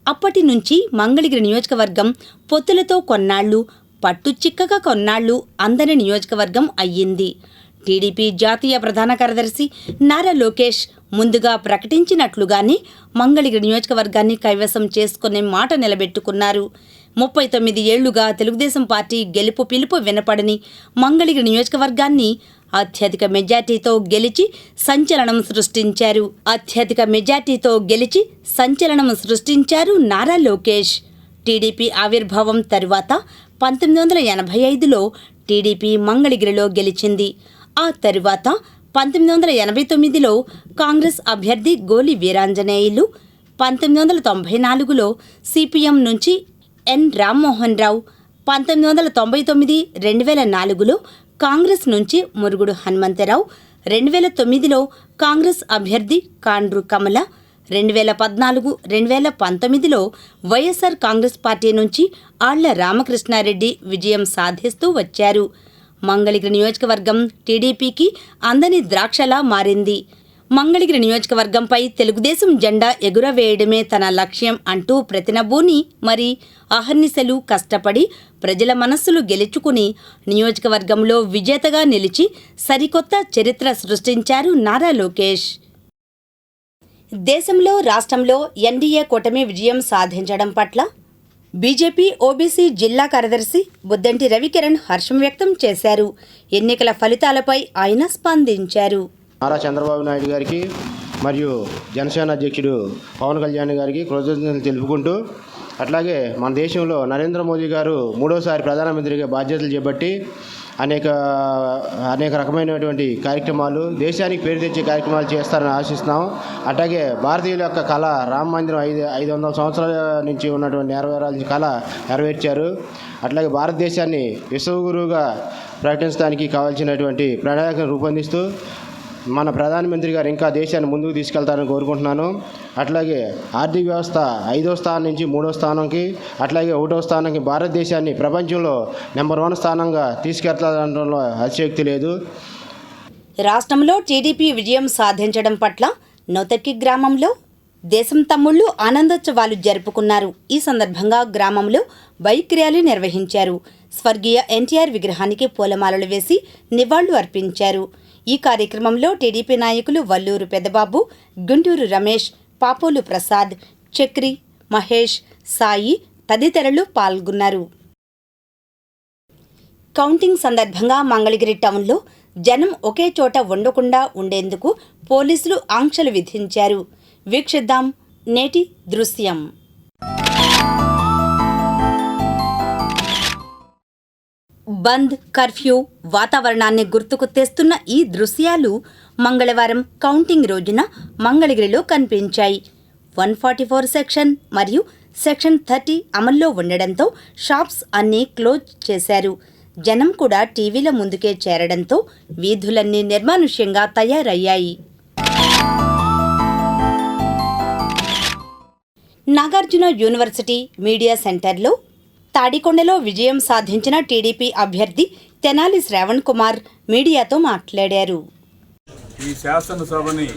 అప్పటి నుంచి మంగళగిరి నియోజకవర్గం పొత్తులతో కొన్నాళ్లు, పట్టు చిక్కగా కొన్నాళ్లు అందని నియోజకవర్గం అయ్యింది. టీడీపీ జాతీయ ప్రధాన కార్యదర్శి నారా లోకేష్ ముందుగా ప్రకటించినట్లుగానే మంగళగిరి నియోజకవర్గాన్ని కైవసం చేసుకునే మాట నిలబెట్టుకున్నారు. 39 ఏళ్లుగా తెలుగుదేశం పార్టీ గెలుపు పిలుపు వినపడని మంగళగిరి నియోజకవర్గాన్ని అత్యధిక మెజార్టీతో గెలిచి సంచలనం సృష్టించారు నారా లోకేష్. టీడీపీ ఆవిర్భావం తరువాత 1985లో టీడీపీ మంగళగిరిలో గెలిచింది. ఆ తరువాత 1989లో కాంగ్రెస్ అభ్యర్థి గోలి వీరాంజనేయులు, 1994లో సిపిఎం నుంచి ఎన్ రామ్మోహన్ రావు, 1999, 2004లో కాంగ్రెస్ నుంచి మురుగుడు హనుమంతరావు, 2009లో కాంగ్రెస్ అభ్యర్థి కాండ్రు కమల, 2014, 2019లో వైఎస్ఆర్ కాంగ్రెస్ పార్టీ నుంచి ఆళ్ల రామకృష్ణారెడ్డి విజయం సాధిస్తూ వచ్చారు. మంగళగిరి నియోజకవర్గం టీడీపీకి అందని ద్రాక్షలా మారింది. మంగళగిరి నియోజకవర్గంపై తెలుగుదేశం జెండా ఎగురవేయడమే తన లక్ష్యం అంటూ ప్రతినబూని మరి అహర్నిశలు కష్టపడి ప్రజల మనస్సులు గెలుచుకుని నియోజకవర్గంలో విజేతగా నిలిచి సరికొత్త చరిత్ర సృష్టించారు నారా లోకేష్. దేశంలో రాష్ట్రంలో ఎన్డీఏ కూటమి విజయం సాధించడం పట్ల బీజేపీ ఓబీసీ జిల్లా కార్యదర్శి బుద్దంటి రవికిరణ్ హర్షం వ్యక్తం చేశారు. ఎన్నికల ఫలితాలపై ఆయన స్పందించారు. నారా చంద్రబాబు నాయుడు గారికి మరియు జనసేన అధ్యక్షుడు పవన్ కళ్యాణ్ గారికి కృతజ్ఞతలు తెలుపుకుంటూ, అట్లాగే మన దేశంలో నరేంద్ర మోదీ గారు 3వసారి ప్రధానమంత్రిగా బాధ్యతలు చేపట్టి అనేక రకమైనటువంటి కార్యక్రమాలు, దేశానికి పేరు తెచ్చే కార్యక్రమాలు చేస్తారని ఆశిస్తున్నాం. అట్లాగే భారతీయుల యొక్క కళ రామ మందిరం 500 సంవత్సరాల నుంచి ఉన్నటువంటి నెరవేరాల్సిన కళ నెరవేర్చారు. అట్లాగే భారతదేశాన్ని విశ్వగురువుగా ప్రకటించడానికి కావాల్సినటువంటి ప్రణాళికను రూపొందిస్తూ మన ప్రధానమంత్రి గారు ఇంకా దేశాన్ని ముందుకు తీసుకెళ్తారని కోరుకుంటున్నాను. అట్లాగే ఆర్థిక వ్యవస్థ 5వ స్థానం నుంచి 3వ స్థానంకి, అట్లాగే 1వ స్థానంకి భారతదేశాన్ని ప్రపంచంలో నెంబర్ 1 స్థానంగా తీసుకెళ్తారనడంలో అతిశయోక్తి లేదు. రాష్ట్రంలో టీడీపీ విజయం సాధించడం పట్ల నొతకి గ్రామంలో దేశం తమ్ముళ్లు ఆనందోత్సవాలు జరుపుకున్నారు. ఈ సందర్భంగా గ్రామంలో బైక్ ర్యాలీ నిర్వహించారు. స్వర్గీయ ఎన్టీఆర్ విగ్రహానికి పూలమాలలు వేసి నివాళులు అర్పించారు. ఈ కార్యక్రమంలో టీడీపీ నాయకులు వల్లూరు పెద్దబాబు, గుంటూరు రమేష్, పాపోలు ప్రసాద్, చక్రి, మహేష్, సాయి తదితరులు పాల్గొన్నారు. కౌంటింగ్ సందర్భంగా మంగళగిరి టౌన్లో జనం ఒకే చోట ఉండకుండా ఉండేందుకు పోలీసులు ఆంక్షలు విధించారు. వీక్షిద్దాం నేటి దృశ్యం. బంద్, కర్ఫ్యూ వాతావరణాన్ని గుర్తుకు తెస్తున్న ఈ దృశ్యాలు మంగళవారం కౌంటింగ్ రోజున మంగళగిరిలో కనిపించాయి. 144 సెక్షన్ మరియు సెక్షన్ 30 అమల్లో ఉండడంతో షాప్స్ అన్నీ క్లోజ్ చేశారు. జనం కూడా టీవీల ముందుకే చేరడంతో వీధులన్నీ నిర్మానుష్యంగా తయారయ్యాయి. నాగార్జున యూనివర్సిటీ మీడియా సెంటర్లో తాడికొండలో విజయం సాధించిన టీడీపీ అభ్యర్థి తెనాలి శ్రావణ్ కుమార్ మీడియాతో మాట్లాడారు. ఈ శాసనసభని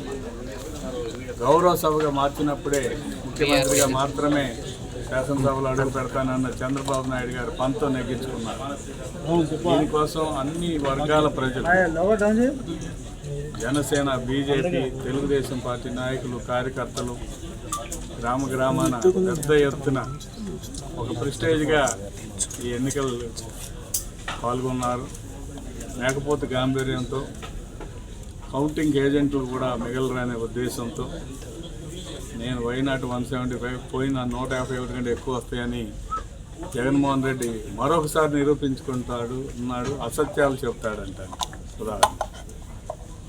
గౌరవ సభగా మార్చినప్పుడే ముఖ్యమంత్రిగా మాత్రమే శాసనసభలో అడుగు పెడతానన్న చంద్రబాబు నాయుడు గారు పంతో నెగ్గించుకున్నారు. దీనికోసం అన్ని వర్గాల ప్రజలు, జనసేన, బీజేపీ, తెలుగుదేశం పార్టీ నాయకులు, కార్యకర్తలు గ్రామ గ్రామాన పెద్ద ఎత్తున ఒక ప్రెస్టేజ్గా ఈ ఎన్నికలు పాల్గొన్నారు. లేకపోతే గాంభీర్యంతో కౌంటింగ్ ఏజెంట్లు కూడా మిగలరనే ఉద్దేశంతో నేను వైనాట్ 175 పోయిన 151 కంటే ఎక్కువ వస్తాయని జగన్మోహన్ రెడ్డి మరొకసారి నిరూపించుకుంటాడు. అసత్యాలు చెప్తాడంట. ఉదాహరణ,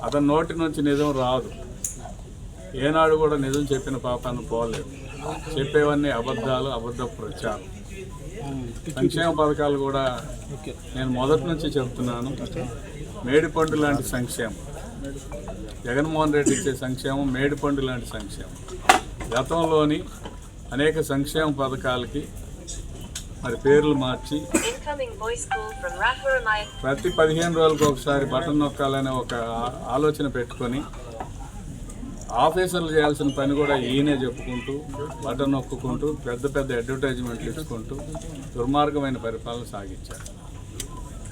అతని నోటి నుంచి నిజం రాదు. ఏనాడు కూడా నిజం చెప్పిన పాపాన్ని పోలేదు. చెప్పేవన్నీ అబద్ధాలు, అబద్ధ ప్రచారం. సంక్షేమ పథకాలు కూడా నేను మొదటి నుంచి చెప్తున్నాను. మేడిపండు లాంటి సంక్షేమం, జగన్మోహన్ రెడ్డి ఇచ్చే సంక్షేమం మేడిపండు లాంటి సంక్షేమం. గతంలోని అనేక సంక్షేమ పథకాలకి మరి పేర్లు మార్చి ప్రతి 15 రోజులకు ఒకసారి బటన్ నొక్కాలనే ఒక ఆలోచన పెట్టుకొని ఆఫీసర్లు చేయాల్సిన పని కూడా ఈయనే చెప్పుకుంటూ బటన్ నొక్కుంటూ పెద్ద పెద్ద అడ్వర్టైజ్మెంట్లు ఇచ్చుకుంటూ దుర్మార్గమైన పరిపాలన సాగించాడు.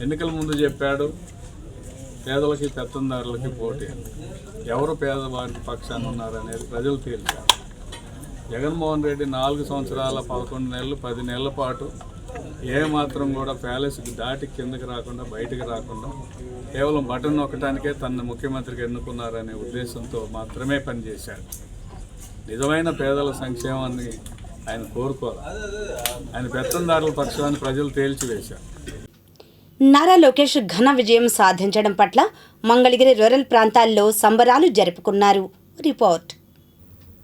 ఎన్నికల ముందు చెప్పాడు పేదలకి పెత్తందారులకి పోటీ. ఎవరు పేదవారికి పక్షాన ఉన్నారనేది ప్రజలు తేల్చారు. జగన్మోహన్ రెడ్డి 4 సంవత్సరాల 11 నెలలు 10 నెలల పాటు ఏమాత్రం కూడా ప్యాలెస్కి దాటి కిందకి రాకుండా బయటకు రాకుండా కేవలం బటన్ నొక్కడానికే తనను ముఖ్యమంత్రికి ఎన్నుకున్నారనే ఉద్దేశంతో మాత్రమే పనిచేశాడు. నిజమైన పేదల సంక్షేమాన్ని ఆయన కోరుకోవాలి. ఆయన పెత్తందారుల పక్షాన్ని ప్రజలు తేల్చివేశారు. నారా లోకేష్ ఘన విజయం సాధించడం పట్ల మంగళగిరి రూరల్ ప్రాంతాల్లో సంబరాలు జరుపుకున్నారు. రిపోర్ట్.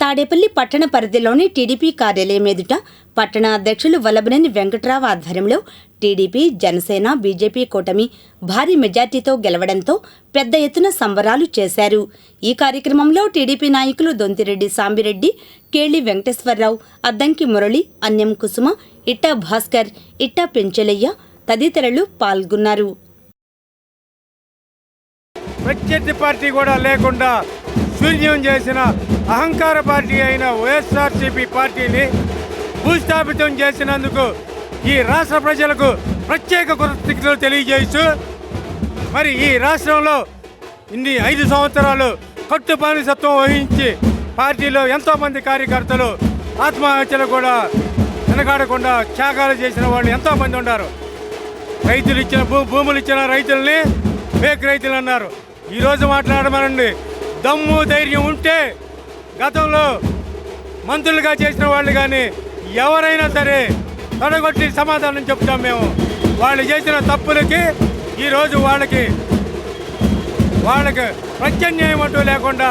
తాడేపల్లి పట్టణ పరిధిలోని టీడీపీ కార్యాలయం ఎదుట పట్టణ అధ్యక్షులు వల్లభనేని వెంకట్రావు ఆధ్వర్యంలో టీడీపీ, జనసేన, బీజేపీ కూటమి భారీ మెజార్టీతో గెలవడంతో పెద్ద ఎత్తున సంబరాలు చేశారు. ఈ కార్యక్రమంలో టీడీపీ నాయకులు దొంతిరెడ్డి సాంబిరెడ్డి, కేళి వెంకటేశ్వరరావు, అద్దంకి మురళి, అన్యం కుసుమ, ఇట్టా భాస్కర్, ఇట్టా పెంచెలయ్య తదితరులు పాల్గొన్నారు. ప్రత్యర్థి పార్టీ కూడా లేకుండా శూన్యం చేసిన అహంకార పార్టీ అయిన వైఎస్ఆర్సీపీ పార్టీని భూస్థాపితం చేసినందుకు ఈ రాష్ట్ర ప్రజలకు ప్రత్యేక కృతజ్ఞతలు తెలియజేస్తూ మరి ఈ రాష్ట్రంలో ఇన్ని 5 సంవత్సరాలు కట్టుబానిసత్వం వహించి పార్టీలో ఎంతోమంది కార్యకర్తలు ఆత్మహత్యలు కూడా వెనకాడకుండా త్యాగాలు చేసిన వాళ్ళు ఎంతోమంది ఉన్నారు. రైతులు ఇచ్చిన భూములు ఇచ్చిన రైతుల్ని ఫేక్ రైతులు అన్నారు. ఈరోజు మాట్లాడమనండి. దమ్ము ధైర్యం ఉంటే గతంలో మంత్రులుగా చేసిన వాళ్ళు కానీ ఎవరైనా సరే తొడగొట్టి సమాధానం చెప్తాం మేము. వాళ్ళు చేసిన తప్పులకి ఈరోజు వాళ్ళకి ప్రత్యామ్నాయం అంటూ లేకుండా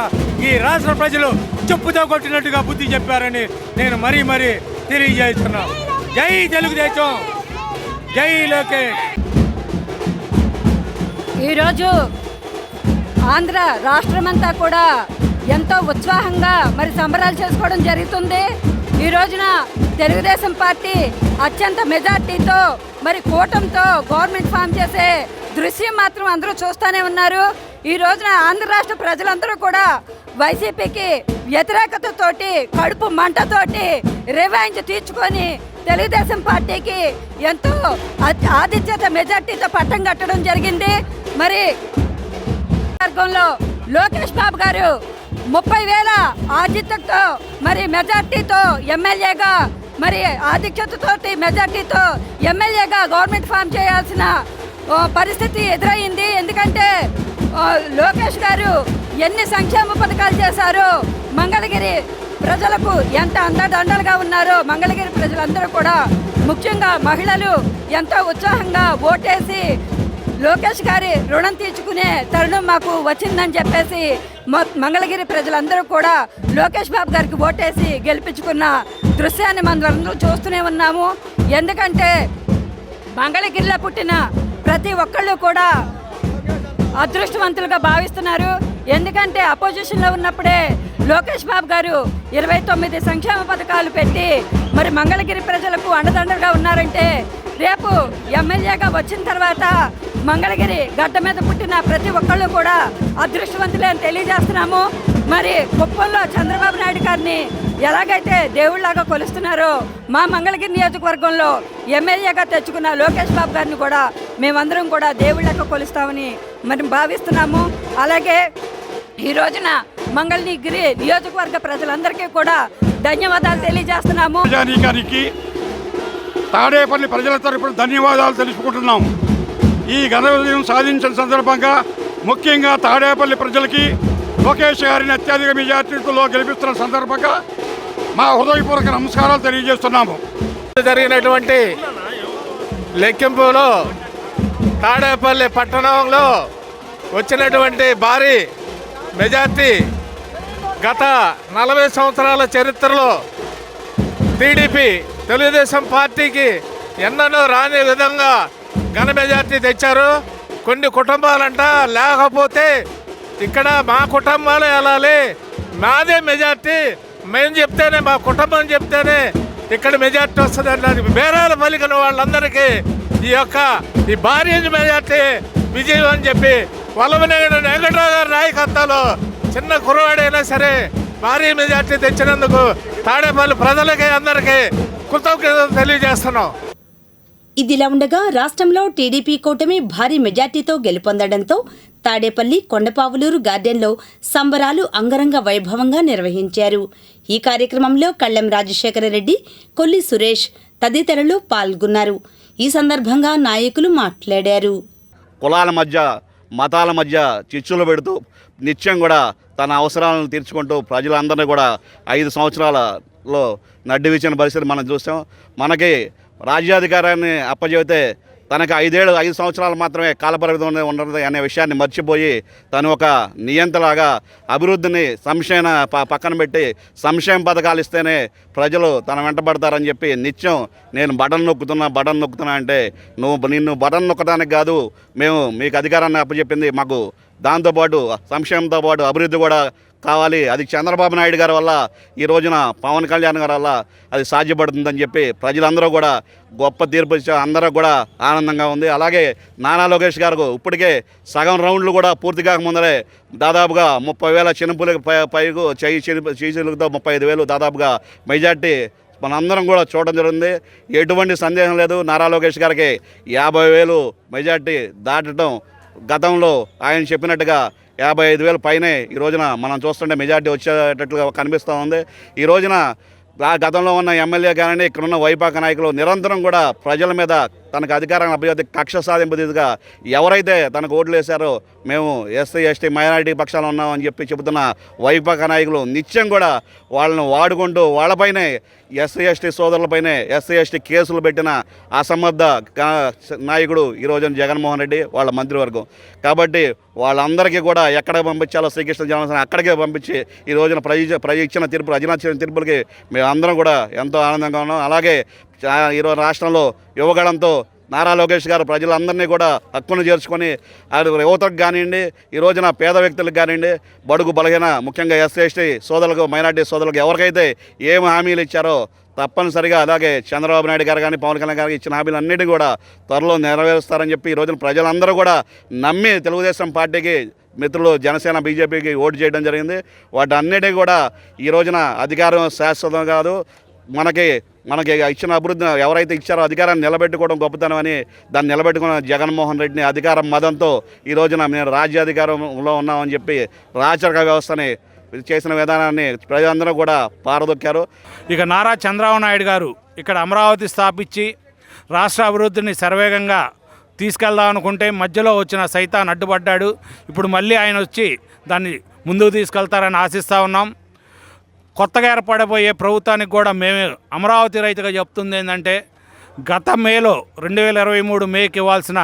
ఈ రాష్ట్ర ప్రజలు చెప్పుతో కొట్టినట్టుగా బుద్ధి చెప్పారని నేను మరీ తెలియజేస్తున్నాను. జై తెలుగుదేశం, జై లోకేష్. ఈరోజు ఆంధ్ర రాష్ట్రమంతా కూడా ఎంతో ఉత్సాహంగా మరి సంబరాలు చేసుకోవడం జరుగుతుంది. ఈ రోజున తెలుగుదేశం పార్టీ అత్యంత మెజార్టీతో మరి కూటమితో గవర్నమెంట్ ఫామ్ చేసే దృశ్యం మాత్రం అందరూ చూస్తూనే ఉన్నారు. ఈ రోజున ఆంధ్ర రాష్ట్ర ప్రజలందరూ కూడా వైసీపీకి వ్యతిరేకతతోటి కడుపు మంటతోటి రివెంజ్ తీర్చుకొని తెలుగుదేశం పార్టీకి ఎంతో ఆధిక్యత మెజార్టీతో పట్టం కట్టడం జరిగింది. మరి వర్గంలో లోకేష్ బాబు గారు 30,000 ఆధిక్యతతో మరి మెజార్టీతో ఎమ్మెల్యేగా మరి ఆధిక్యతతో మెజార్టీతో ఎమ్మెల్యేగా గవర్నమెంట్ ఫామ్ చేయాల్సిన పరిస్థితి ఎదురైంది. ఎందుకంటే లోకేష్ గారు ఎన్ని సంక్షేమ పథకాలు చేశారో, మంగళగిరి ప్రజలకు ఎంత అండదండలుగా ఉన్నారో, మంగళగిరి ప్రజలందరూ కూడా ముఖ్యంగా మహిళలు ఎంతో ఉత్సాహంగా ఓటేసి లోకేష్ గారి రుణం తీర్చుకునే తరుణం మాకు వచ్చిందని చెప్పేసి మంగళగిరి ప్రజలందరూ కూడా లోకేష్ బాబు గారికి ఓటేసి గెలిపించుకున్న దృశ్యాన్ని మనమందరూ చూస్తూనే ఉన్నాము. ఎందుకంటే మంగళగిరిలో పుట్టిన ప్రతి ఒక్కళ్ళు కూడా అదృష్టవంతులుగా భావిస్తున్నారు. ఎందుకంటే అపోజిషన్లో ఉన్నప్పుడే లోకేష్ బాబు గారు 29 సంక్షేమ పథకాలు పెట్టి మరి మంగళగిరి ప్రజలకు అండదండలుగా ఉన్నారంటే రేపు ఎమ్మెల్యేగా వచ్చిన తర్వాత మంగళగిరి గడ్డ మీద పుట్టిన ప్రతి ఒక్కళ్ళు కూడా అదృష్టవంతులే అని తెలియజేస్తున్నాము. మరి కుప్పంలో చంద్రబాబు నాయుడు గారిని ఎలాగైతే దేవుళ్లాగా కొలుస్తున్నారో మా మంగళగిరి నియోజకవర్గంలో ఎమ్మెల్యేగా తెచ్చుకున్న లోకేష్ బాబు గారిని కూడా మేమందరం కూడా దేవుళ్లాగా కొలుస్తామని మరి భావిస్తున్నాము. అలాగే ఈ రోజున మంగళగిరి నియోజకవర్గ ప్రజలందరికీ కూడా ధన్యవాదాలు తెలియజేస్తున్నాము. తాడేపల్లి ప్రజల తరపున ధన్యవాదాలు తెలుసుకుంటున్నాం. ఈ ఘన విజయం సాధించిన సందర్భంగా ముఖ్యంగా తాడేపల్లి ప్రజలకి లోకేష్ గారిని అత్యధిక మెజార్టీతో గెలిపిస్తున్న సందర్భంగా మా హృదయపూర్వక నమస్కారాలు తెలియజేస్తున్నాము. జరిగినటువంటి లెక్కింపులో తాడేపల్లి పట్టణంలో వచ్చినటువంటి భారీ మెజార్టీ గత 40 సంవత్సరాల చరిత్రలో టీడీపీ తెలుగుదేశం పార్టీకి ఎన్నడూ రాని విధంగా ఘన మెజార్టీ తెచ్చారు. కొన్ని కుటుంబాలంట లేకపోతే ఇక్కడ మా కుటుంబాలే వెళ్ళాలి, మాదే మెజార్టీ, మేము చెప్తేనే మా కుటుంబం చెప్తేనే ఇక్కడ మెజార్టీ వస్తుంది అన్నది బేరాలు పలికిన వాళ్ళందరికీ ఈ భారీ మెజార్టీ విజయం అని చెప్పి వల్లభనేని వెంకట్రావు గారి నాయకత్వంలో చిన్న కుర్రవాడైనా సరే భారీ మెజార్టీ తెచ్చినందుకు తాడేపల్లి ప్రజలకి అందరికీ కృతజ్ఞతలు తెలియజేస్తున్నాం. ఇదిలా ఉండగా రాష్ట్రంలో టీడీపీ కూటమి భారీ మెజార్టీతో గెలుపొందడంతో తాడేపల్లి కొండపావులూరు గార్డెన్లో సంబరాలు అంగరంగ వైభవంగా నిర్వహించారు. ఈ కార్యక్రమంలో కళ్ళెం రాజశేఖరరెడ్డి, కొల్లి సురేష్ తదితరులు పాల్గొన్నారు. ఈ సందర్భంగా నాయకులు మాట్లాడారు. కులాల మధ్య, మతాల మధ్య చిచ్చులు పెడుతూ నిత్యం కూడా తన అవసరాలను తీర్చుకుంటూ ప్రజలందరినీ కూడా 5 సంవత్సరాలలో నడ్డివిచ్చిన పరిస్థితి మనం చూసాం. మనకి రాజ్యాధికారాన్ని అప్పచెబితే తనకు 5 సంవత్సరాలు మాత్రమే కాలపరిమితి ఉండదు అనే విషయాన్ని మర్చిపోయి తను ఒక నియంతలాగా అభివృద్ధిని పక్కన పెట్టి సంక్షేమ పథకాలు ఇస్తేనే ప్రజలు తన వెంటబడతారని చెప్పి నిత్యం నేను బటన్ నొక్కుతున్నా అంటే నిన్ను బటన్ నొక్కడానికి కాదు, మేము మీకు అధికారాన్ని అప్పచెప్పింది, మాకు దాంతోపాటు సంక్షేమంతో పాటు అభివృద్ధి కూడా కావాలి. అది చంద్రబాబు నాయుడు గారి వల్ల, ఈ రోజున పవన్ కళ్యాణ్ గారి వల్ల అది సాధ్యపడుతుందని చెప్పి ప్రజలందరూ కూడా గొప్ప తీర్పు ఇచ్చారు. అందరూ కూడా ఆనందంగా ఉంది. అలాగే నారా లోకేష్ గారు ఇప్పటికే సగం రౌండ్లు కూడా పూర్తి కాకముందరే దాదాపుగా 30,000 చినుపులకు పైగు చీచులతో 35,000 దాదాపుగా మెజార్టీ మనందరం కూడా చూడడం జరిగింది. ఎటువంటి సందేహం లేదు, నారా లోకేష్ గారికి 50,000 మెజార్టీ దాటడం గతంలో ఆయన చెప్పినట్టుగా 55,000 పైనే ఈ రోజున మనం చూస్తుంటే మెజార్టీ వచ్చేటట్లుగా కనిపిస్తూ ఉంది. ఈ రోజున గతంలో ఉన్న ఎమ్మెల్యే కానీ ఇక్కడున్న వైపాక నాయకులు నిరంతరం కూడా ప్రజల మీద తనకు అధికారాన్ని అభ్యర్థి కక్ష సాధింపు దిశగా ఎవరైతే తనకు ఓట్లు వేశారో మేము ఎస్సీ ఎస్టీ మైనారిటీ పక్షాలు ఉన్నామని చెబుతున్న వైపాక నాయకులు నిత్యం కూడా వాళ్ళను వాడుకుంటూ వాళ్ళపైనే ఎస్సీ ఎస్టీ సోదరులపైనే ఎస్సీ ఎస్టీ కేసులు పెట్టిన అసమర్థ నాయకుడు ఈరోజు జగన్మోహన్ రెడ్డి వాళ్ళ మంత్రివర్గం. కాబట్టి వాళ్ళందరికీ కూడా ఎక్కడ పంపించాలో శ్రీకృష్ణ జన్మస్థానం అక్కడికే పంపించి ఈ రోజున ఇచ్చిన తీర్పులకి మేమందరం కూడా ఎంతో ఆనందంగా ఉన్నాం. అలాగే ఈరోజు రాష్ట్రంలో యువగళంతో నారా లోకేష్ గారు ప్రజలందరినీ కూడా హక్కును చేర్చుకొని యువతకు కానివ్వండి, ఈ రోజున పేద వ్యక్తులకు కానివ్వండి, బడుగు బలహీన ముఖ్యంగా ఎస్సీ ఎస్టీ సోదరులకు మైనార్టీ సోదరులకు ఎవరికైతే ఏం హామీలు ఇచ్చారో తప్పనిసరిగా అలాగే చంద్రబాబు నాయుడు గారు కానీ పవన్ కళ్యాణ్ గారికి ఇచ్చిన హామీలన్నిటి కూడా త్వరలో నెరవేరుస్తారని చెప్పి ఈ రోజున ప్రజలందరూ కూడా నమ్మి తెలుగుదేశం పార్టీకి మిత్రులు జనసేన బీజేపీకి ఓటు చేయడం జరిగింది. వాటన్నిటికీ కూడా ఈ రోజున అధికారం శాశ్వతం కాదు, మనకి ఇచ్చిన అభివృద్ధి ఎవరైతే ఇచ్చారో అధికారాన్ని నిలబెట్టుకోవడం గొప్పతనం అని దాన్ని నిలబెట్టుకున్న జగన్మోహన్ రెడ్డిని అధికారం మదంతో ఈ రోజున మేము రాజ్యాధికారంలో ఉన్నామని చెప్పి రాచరిక వ్యవస్థని చేసిన విధానాన్ని ప్రజలందరూ కూడా పారదొక్కారు. ఇక నారా చంద్రబాబు నాయుడు గారు ఇక్కడ అమరావతి స్థాపించి రాష్ట్ర అభివృద్ధిని శరవేగంగా తీసుకెళ్దాం అనుకుంటే మధ్యలో వచ్చిన సైతాన్ అడ్డుపడ్డాడు. ఇప్పుడు మళ్ళీ ఆయన వచ్చి దాన్ని ముందుకు తీసుకెళ్తారని ఆశిస్తూ ఉన్నాం. కొత్తగా ఏర్పడబోయే ప్రభుత్వానికి కూడా మేము అమరావతి రైతుగా చెప్తుంది ఏంటంటే గత మేలో 2023 మేకి ఇవ్వాల్సిన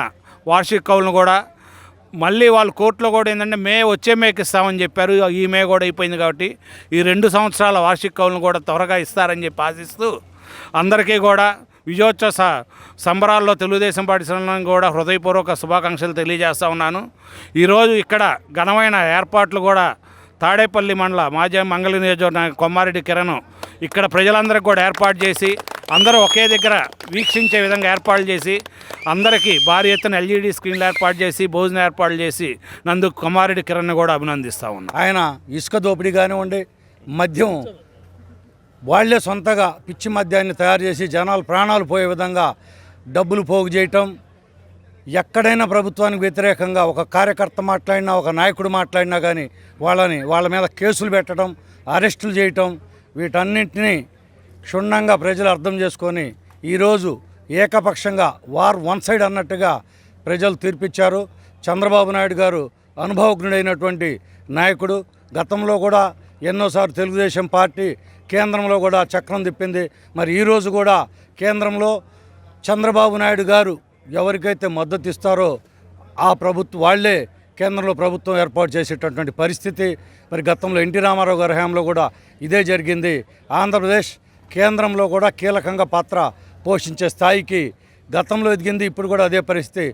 వార్షిక కౌలును కూడా మళ్ళీ వాళ్ళు కోర్టులో కూడా ఏంటంటే వచ్చే మేకి ఇస్తామని చెప్పారు. ఈ మే కూడా అయిపోయింది కాబట్టి ఈ 2 సంవత్సరాల వార్షిక కౌలును కూడా త్వరగా ఇస్తారని చెప్పి ఆశిస్తూ అందరికీ కూడా విజయోత్సవ సంబరాల్లో తెలుగుదేశం పార్టీ కూడా హృదయపూర్వక శుభాకాంక్షలు తెలియజేస్తూ ఉన్నాను. ఈరోజు ఇక్కడ ఘనమైన ఏర్పాట్లు కూడా తాడేపల్లి మండల మాజీ మంగళ నియోజకవర్గం కొమ్మారెడ్డి కిరణ్ ఇక్కడ ప్రజలందరికీ కూడా ఏర్పాటు చేసి అందరూ ఒకే దగ్గర వీక్షించే విధంగా ఏర్పాట్లు చేసి అందరికీ భారీ ఎత్తున ఎల్ఈడి స్క్రీన్లు ఏర్పాటు చేసి భోజనం ఏర్పాట్లు చేసి నందుకు కొమ్మారెడ్డి కిరణ్ కూడా అభినందిస్తూ ఉన్నాను. ఆయన ఇసుక దోపిడీ కానివ్వండి, మద్యం వాళ్లే సొంతగా పిచ్చి మద్యాన్ని తయారు చేసి జనాలు ప్రాణాలు పోయే విధంగా డబ్బులు పోగు చేయటం, ఎక్కడైనా ప్రభుత్వానికి వ్యతిరేకంగా ఒక కార్యకర్త మాట్లాడినా ఒక నాయకుడు మాట్లాడినా కానీ వాళ్ళ మీద కేసులు పెట్టడం, అరెస్టులు చేయటం, వీటన్నింటినీ క్షుణ్ణంగా ప్రజలు అర్థం చేసుకొని ఈరోజు ఏకపక్షంగా వార్ వన్ సైడ్ అన్నట్టుగా ప్రజలు తీర్పిచ్చారు. చంద్రబాబు నాయుడు గారు అనుభవజ్ఞుడైనటువంటి నాయకుడు. గతంలో కూడా ఎన్నోసార్లు తెలుగుదేశం పార్టీ కేంద్రంలో కూడా చక్రం తిప్పింది. మరి ఈరోజు కూడా కేంద్రంలో చంద్రబాబు నాయుడు గారు ఎవరికైతే మద్దతు ఇస్తారో ఆ వాళ్లే కేంద్రంలో ప్రభుత్వం ఏర్పాటు చేసేటటువంటి పరిస్థితి. మరి గతంలో ఎన్టీ రామారావు గారి హయాంలో కూడా ఇదే జరిగింది. ఆంధ్రప్రదేశ్ కేంద్రంలో కూడా కీలకంగా పాత్ర పోషించే స్థాయికి గతంలో ఎదిగింది. ఇప్పుడు కూడా అదే పరిస్థితి.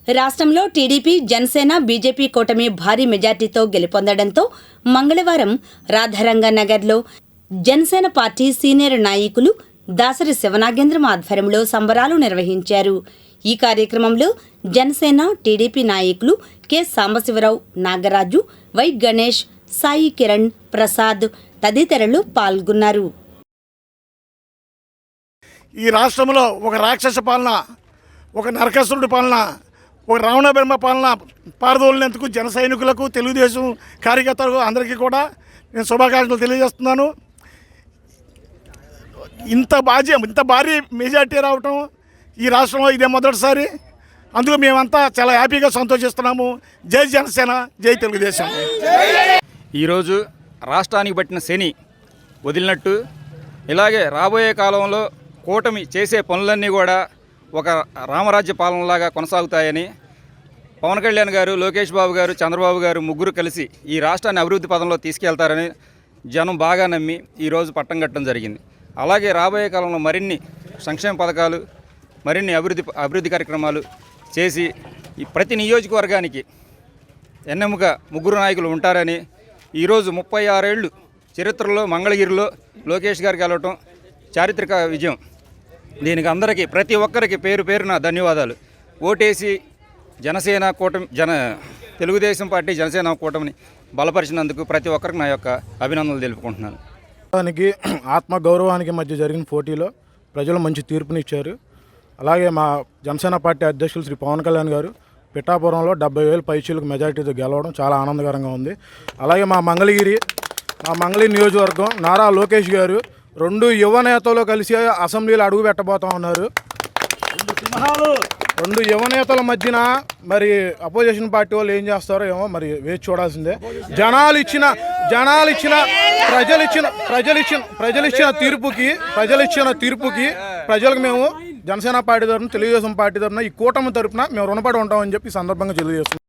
రాష్ట్రంలో టీడీపీ, జనసేన, బీజేపీ కూటమి భారీ మెజార్టీతో గెలుపొందడంతో మంగళవారం రాధారంగ నగర్లో జనసేన పార్టీ సీనియర్ నాయకులు దాసరి శివనాగేంద్రం ఆధ్వర్యంలో సంబరాలు నిర్వహించారు. ఈ కార్యక్రమంలో జనసేన, టీడీపీ నాయకులు కె సాంబశివరావు, నాగరాజు, వై గణేష్, సాయి కిరణ్, ప్రసాద్ తదితరులు పాల్గొన్నారు. ఈ రాష్ట్రంలో ఒక రాక్షస పాలన ఒక నరకాసురుడి పాలన, ఒక రావణ బ్రహ్మ పాలన పారదోలినందుకు జన సైనికులకు, తెలుగుదేశం కార్యకర్తలకు అందరికీ కూడా నేను శుభాకాంక్షలు తెలియజేస్తున్నాను. ఇంత భారీ మెజార్టీ రావటం ఈ రాష్ట్రంలో ఇదే మొదటిసారి. అందుకు మేమంతా చాలా హ్యాపీగా సంతోషిస్తున్నాము. జై జనసేన, జై తెలుగుదేశం. ఈరోజు రాష్ట్రానికి పట్టిన శని వదిలినట్టు ఇలాగే రాబోయే కాలంలో కూటమి చేసే పనులన్నీ కూడా ఒక రామరాజ్య పాలనలాగా కొనసాగుతాయని పవన్ కళ్యాణ్ గారు, లోకేష్ బాబు గారు, చంద్రబాబు గారు ముగ్గురు కలిసి ఈ రాష్ట్రాన్ని అభివృద్ధి పదంలో తీసుకెళ్తారని జనం బాగా నమ్మి ఈరోజు పట్టం కట్టడం జరిగింది. అలాగే రాబోయే కాలంలో మరిన్ని సంక్షేమ పథకాలు, మరిన్ని అభివృద్ధి కార్యక్రమాలు చేసి ఈ ప్రతి నియోజకవర్గానికి ఎన్నెముక ముగ్గురు నాయకులు ఉంటారని ఈరోజు 36 ఏళ్ళు చరిత్రలో మంగళగిరిలో లోకేష్ గారికి వెళ్ళటం చారిత్రక విజయం. దీనికి అందరికీ ప్రతి ఒక్కరికి పేరు పేరున ధన్యవాదాలు. ఓటేసి జనసేన కూటమి తెలుగుదేశం పార్టీ జనసేన కూటమిని బలపరిచినందుకు ప్రతి ఒక్కరికి నా యొక్క అభినందనలు తెలుపుకుంటున్నాను. దానికి ఆత్మ గౌరవానికి మధ్య జరిగిన పోటీలో ప్రజలు మంచి తీర్పునిచ్చారు. అలాగే మా జనసేన పార్టీ అధ్యక్షులు శ్రీ పవన్ కళ్యాణ్ గారు పిఠాపురంలో 70,000 పైచీలకు మెజారిటీతో గెలవడం చాలా ఆనందకరంగా ఉంది. అలాగే మా మంగళగిరి నియోజకవర్గం నారా లోకేష్ గారు 2 యువ నేతలు కలిసి అసెంబ్లీలో అడుగు పెట్టబోతా ఉన్నారు. 2 యువ నేతల మధ్యన మరి అపోజిషన్ పార్టీ వాళ్ళు ఏం చేస్తారో ఏమో మరి వేచి చూడాల్సిందే. ప్రజలిచ్చిన తీర్పుకి ప్రజలకు మేము జనసేన పార్టీ తరఫున, తెలుగుదేశం పార్టీ తరఫున, ఈ కూటమి తరఫున మేము రుణపడి ఉంటామని చెప్పి సందర్భంగా తెలియజేస్తున్నాం.